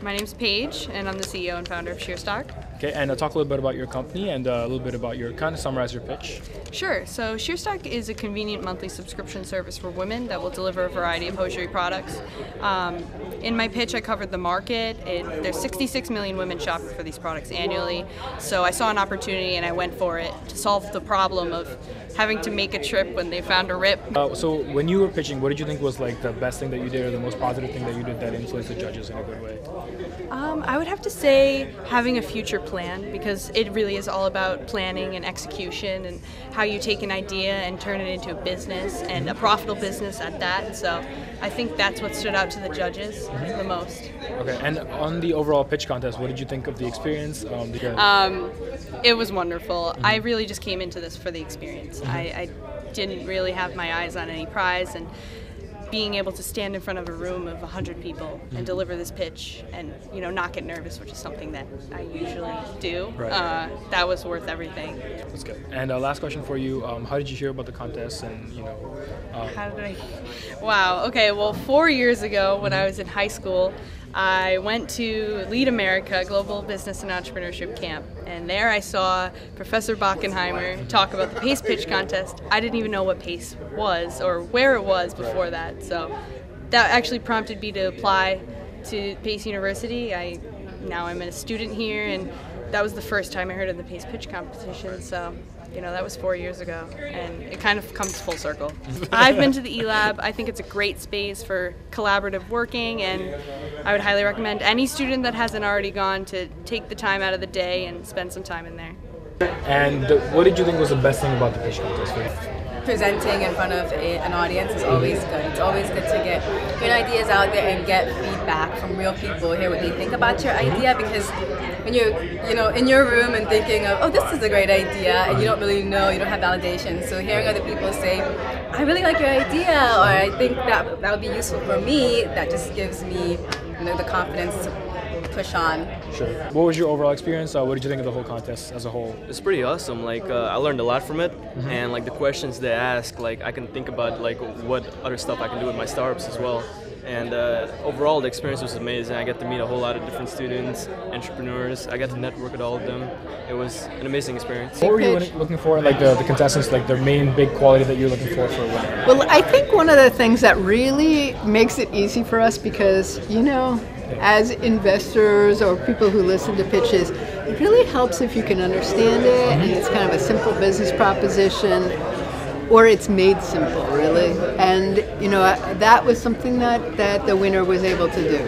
My name's Paige, and I'm the CEO and founder of SheerStock. Okay, and talk a little bit about your company and a little bit about kind of summarize your pitch. Sure. So SheerStock is a convenient monthly subscription service for women that will deliver a variety of hosiery products. In my pitch, I covered the market. There's 66 million women shopping for these products annually. So I saw an opportunity and I went for it to solve the problem of having to make a trip when they found a rip. So when you were pitching, what did you think was like the best thing that you did or the most positive thing that you did that influenced the judges in a good way? I would have to say having a future plan, because it really is all about planning and execution and how you take an idea and turn it into a business, and a profitable business at that. So I think that's what stood out to the judges the most. Okay, and on the overall pitch contest, what did you think of the experience? It was wonderful. I really just came into this for the experience. I didn't really have my eyes on any prize, and being able to stand in front of a room of 100 people and deliver this pitch and not get nervous, which is something that I usually do, right. That was worth everything. That's good. And last question for you, how did you hear about the contest? And how did I? Wow. Okay. Well, 4 years ago when I was in high school, I went to Lead America Global Business and Entrepreneurship Camp, and there I saw Professor Bockenheimer talk about the PACE pitch contest. I didn't even know what PACE was or where it was before that, so that actually prompted me to apply to PACE University. Now I'm a student here, and that was the first time I heard of the PACE pitch competition, so that was 4 years ago, and it kind of comes full circle. I've been to the eLab. I think it's a great space for collaborative working, and I would highly recommend any student that hasn't already gone to take the time out of the day and spend some time in there. And what did you think was the best thing about the pitch contest for you? Presenting in front of an audience is always good. It's always good to get your ideas out there and get feedback from real people, hear what they think about your idea, because when you're in your room and thinking of, oh, this is a great idea, and you don't really know, you don't have validation. So hearing other people say, I really like your idea, or I think that would be useful for me, that just gives me the confidence to push on. Sure. What was your overall experience? What did you think of the whole contest as a whole? It's pretty awesome. I learned a lot from it, and the questions they ask, I can think about what other stuff I can do with my startups as well. And overall, the experience was amazing. I got to meet a whole lot of different students, entrepreneurs. I got to network with all of them. It was an amazing experience. What were you looking for, the contestants, their main big quality that you're looking for a winner? Well, I think one of the things that really makes it easy for us, because, as investors or people who listen to pitches, it really helps if you can understand it, and it's kind of a simple business proposition, or it's made simple, really. And that was something that the winner was able to do.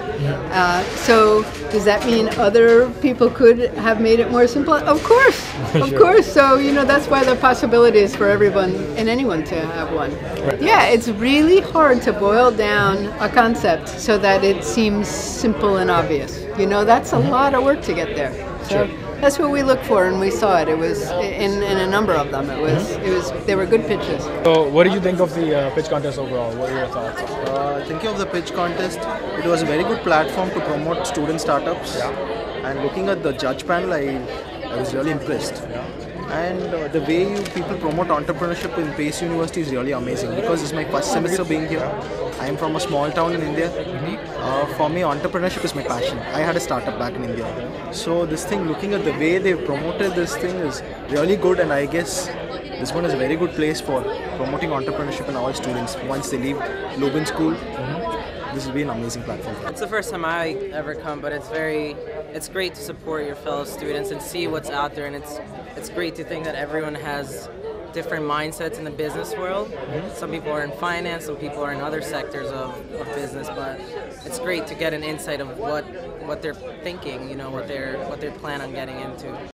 So does that mean other people could have made it more simple? Of course, of course. So that's why the possibility is for everyone and anyone to have one. Right. Yeah, it's really hard to boil down a concept so that it seems simple and obvious. That's a lot of work to get there. So that's what we look for, and we saw it. It was in a number of them. They were good pitches. So, what did you think of the pitch contest overall? What were your thoughts? Thinking of the pitch contest, it was a very good platform to promote student startups. Yeah. And looking at the judge panel, I was really impressed. Yeah. And the way people promote entrepreneurship in Pace University is really amazing, because it's my first semester being here. I am from a small town in India. For me, entrepreneurship is my passion. I had a startup back in India. So this thing, looking at the way they promoted this thing is really good, and I guess this one is a very good place for promoting entrepreneurship in all students. Once they leave Lubin School, this will be an amazing platform. It's the first time I ever come, but it's great to support your fellow students and see what's out there, and it's great to think that everyone has different mindsets in the business world. Some people are in finance, some people are in other sectors of business, but it's great to get an insight of what they're thinking, what they plan on getting into.